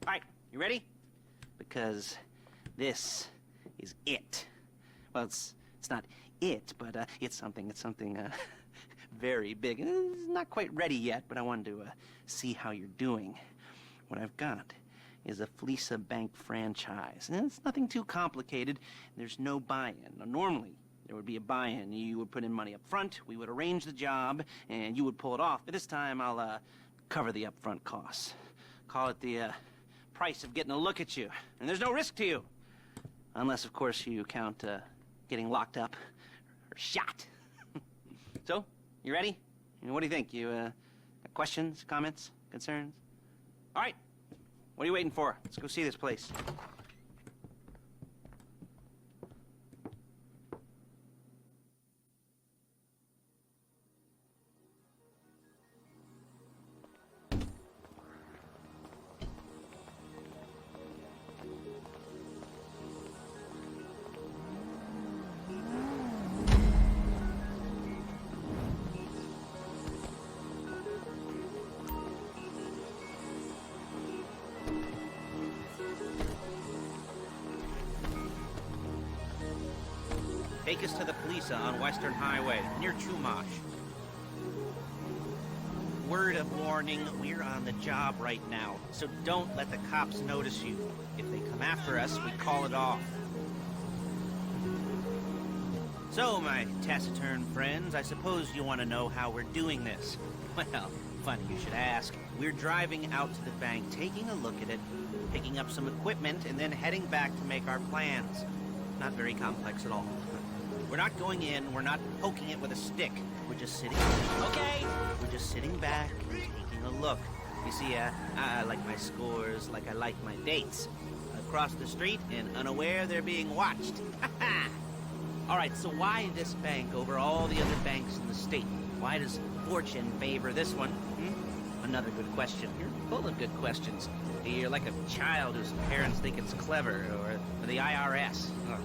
right, you ready? Because this is it. Well, it's not it, but it's something very big. It's not quite ready yet, but I wanted to see how you're doing. What I've got is a Fleeca Bank franchise. And it's nothing too complicated. There's no buy-in. Now, normally, there would be a buy-in. You would put in money up front, we would arrange the job, and you would pull it off. But this time, I'll cover the upfront costs. Call it the price of getting a look at you. And there's no risk to you. Unless, of course, you count getting locked up or shot. So, you ready? What do you think? You got questions, comments, concerns? All right. What are you waiting for? Let's go see this place. Take us to the Fleeca on Western Highway, near Chumash. Word of warning, we're on the job right now, so don't let the cops notice you. If they come after us, we call it off. So, my taciturn friends, I suppose you want to know how we're doing this. Well, funny you should ask. We're driving out to the bank, taking a look at it, picking up some equipment, and then heading back to make our plans. Not very complex at all. We're not going in, we're not poking it with a stick. We're just sitting... Okay! We're just sitting back and taking a look. You see, I like my scores like I like my dates. Across the street and unaware they're being watched. Alright, so why this bank over all the other banks in the state? Why does fortune favor this one? Another good question. You're full of good questions. You're like a child whose parents think it's clever, or the IRS. Ugh.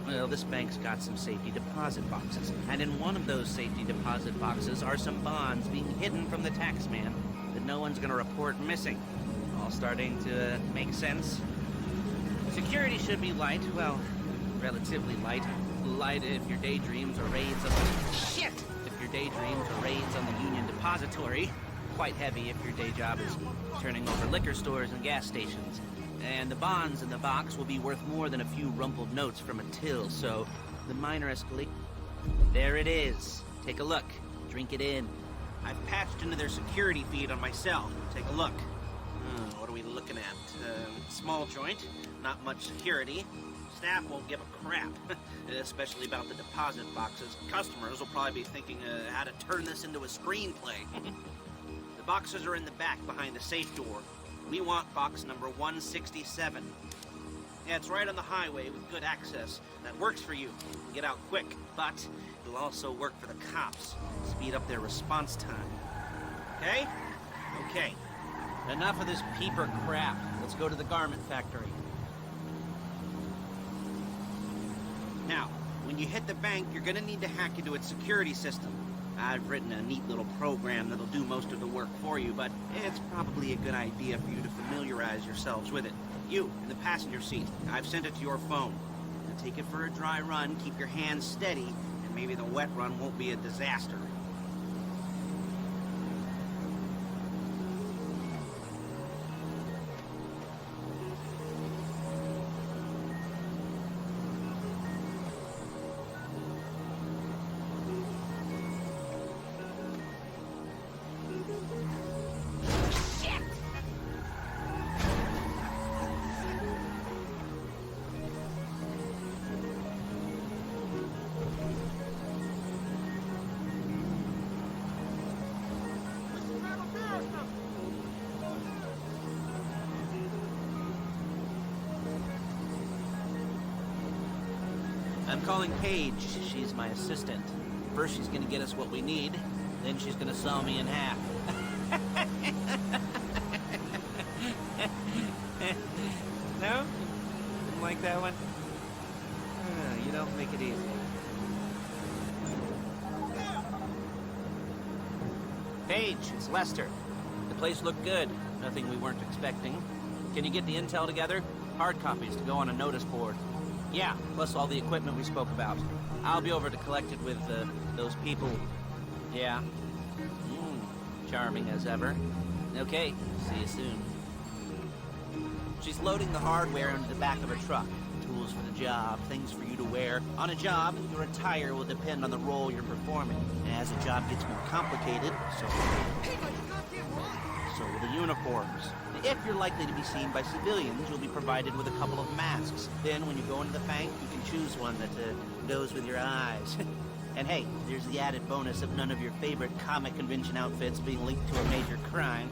Well, this bank's got some safety deposit boxes, and in one of those safety deposit boxes are some bonds being hidden from the tax man that no one's gonna report missing. All starting to make sense? Security should be light, well, relatively light. Light if your daydreams or raids on the... Shit! If your daydreams or raids on the Union Depository. Quite heavy if your day job is turning over liquor stores and gas stations. And the bonds in the box will be worth more than a few rumpled notes from a till, so the minor escalate... There it is. Take a look. Drink it in. I've patched into their security feed on my cell. Take a look. What are we looking at? Small joint, not much security. Staff won't give a crap, especially about the deposit boxes. Customers will probably be thinking how to turn this into a screenplay. The boxes are in the back behind the safe door. We want box number 167. Yeah, it's right on the highway with good access. That works for you. Get out quick, but it'll also work for the cops. Speed up their response time. Okay? Okay. Enough of this peeper crap. Let's go to the garment factory. Now, when you hit the bank, you're gonna need to hack into its security system. I've written a neat little program that'll do most of the work for you, but it's probably a good idea for you to familiarize yourselves with it. You, in the passenger seat, I've sent it to your phone. Now take it for a dry run, keep your hands steady, and maybe the wet run won't be a disaster. I'm calling Paige. She's my assistant. First she's gonna get us what we need, then she's gonna saw me in half. No? Didn't like that one? You don't make it easy. Paige, it's Lester. The place looked good. Nothing we weren't expecting. Can you get the intel together? Hard copies to go on a notice board. Yeah, plus all the equipment we spoke about. I'll be over to collect it with, those people. Yeah. Charming as ever. Okay, see you soon. She's loading the hardware into the back of her truck. Tools for the job, things for you to wear. On a job, your attire will depend on the role you're performing. And as the job gets more complicated, so will the uniforms. If you're likely to be seen by civilians, you'll be provided with a couple of masks. Then, when you go into the bank, you can choose one that goes with your eyes. And hey, there's the added bonus of none of your favorite comic convention outfits being linked to a major crime.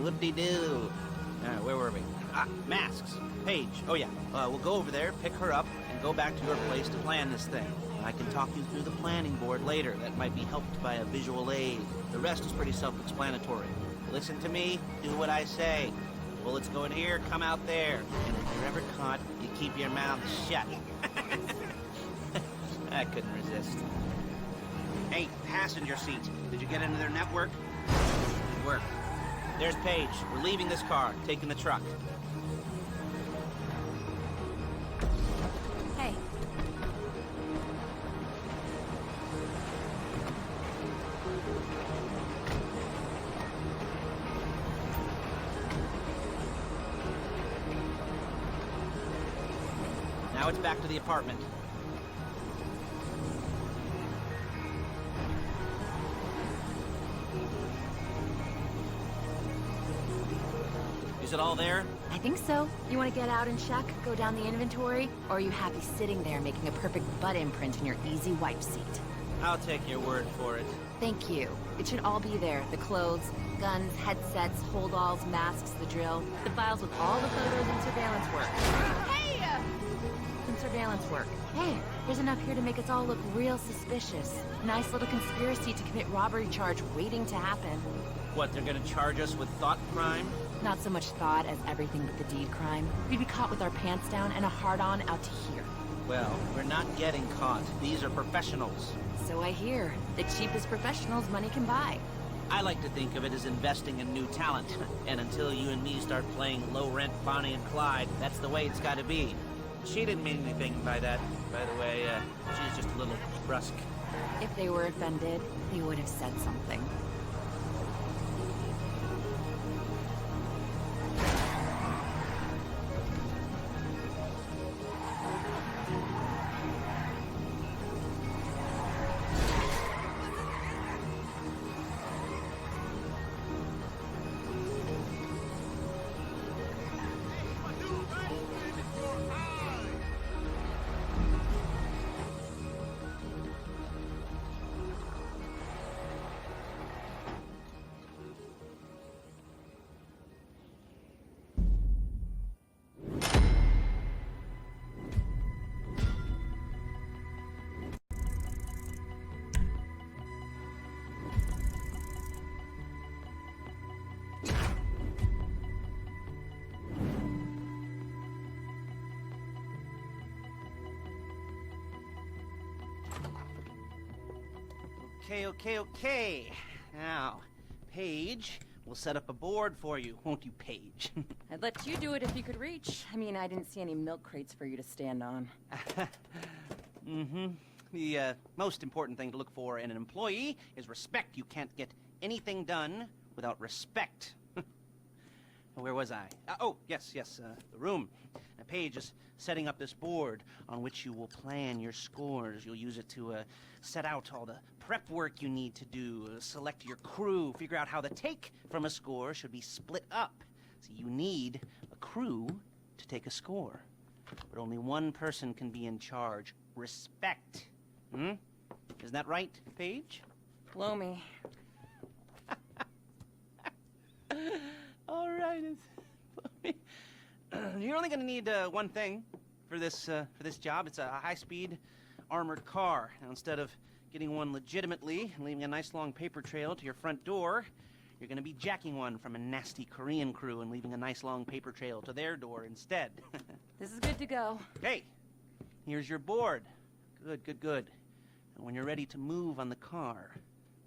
Whoop-de-doo. Where were we? Masks. Paige. Oh yeah, we'll go over there, pick her up, and go back to your place to plan this thing. I can talk you through the planning board later. That might be helped by a visual aid. The rest is pretty self-explanatory. Listen to me, do what I say. Bullets go in here, come out there. And if you're ever caught, you keep your mouth shut. I couldn't resist. Hey, passenger seat. Did you get into their network? Good work. There's Paige. We're leaving this car, taking the truck. Hey. Now it's back to the apartment. Is it all there? I think so. You want to get out and check, go down the inventory, or are you happy sitting there making a perfect butt imprint in your easy wipe seat? I'll take your word for it. Thank you. It should all be there. The clothes, guns, headsets, holdalls, masks, the drill. The files with all the photos and surveillance work. Hey! And surveillance work. Hey, there's enough here to make us all look real suspicious. Nice little conspiracy to commit robbery charge waiting to happen. What, they're gonna charge us with thought crime? Not so much thought as everything but the deed crime. We'd be caught with our pants down and a hard-on out to here. Well, we're not getting caught. These are professionals. So I hear. The cheapest professionals money can buy. I like to think of it as investing in new talent. And until you and me start playing low-rent Bonnie and Clyde, that's the way it's gotta be. She didn't mean anything by that, by the way. She's just a little brusque. If they were offended, they would have said something. Okay. Now, Paige, we'll set up a board for you, won't you, Paige? I'd let you do it if you could reach. I mean, I didn't see any milk crates for you to stand on. The most important thing to look for in an employee is respect. You can't get anything done without respect. Where was I? Yes, the room. Now, Paige is setting up this board on which you will plan your scores. You'll use it to set out all the prep work you need to do, select your crew, figure out how the take from a score should be split up. So you need a crew to take a score. But only one person can be in charge. Respect. Isn't that right, Paige? Blow me. All right. You're only going to need one thing for this job. It's a high-speed armored car. Now, instead of getting one legitimately and leaving a nice long paper trail to your front door, you're going to be jacking one from a nasty Korean crew and leaving a nice long paper trail to their door instead. This is good to go. Hey, here's your board. Good. And when you're ready to move on the car,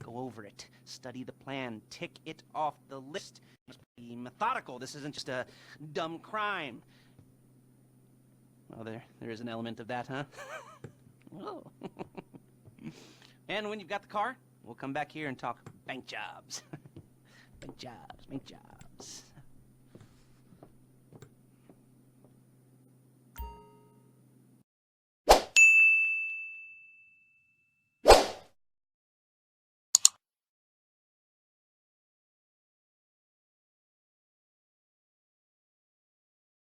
Go over it, study the plan, tick it off the list. Must be methodical. This isn't just a dumb crime. Well, there is an element of that, huh? Oh. And when you've got the car, we'll come back here and talk bank jobs. Bank jobs, bank jobs.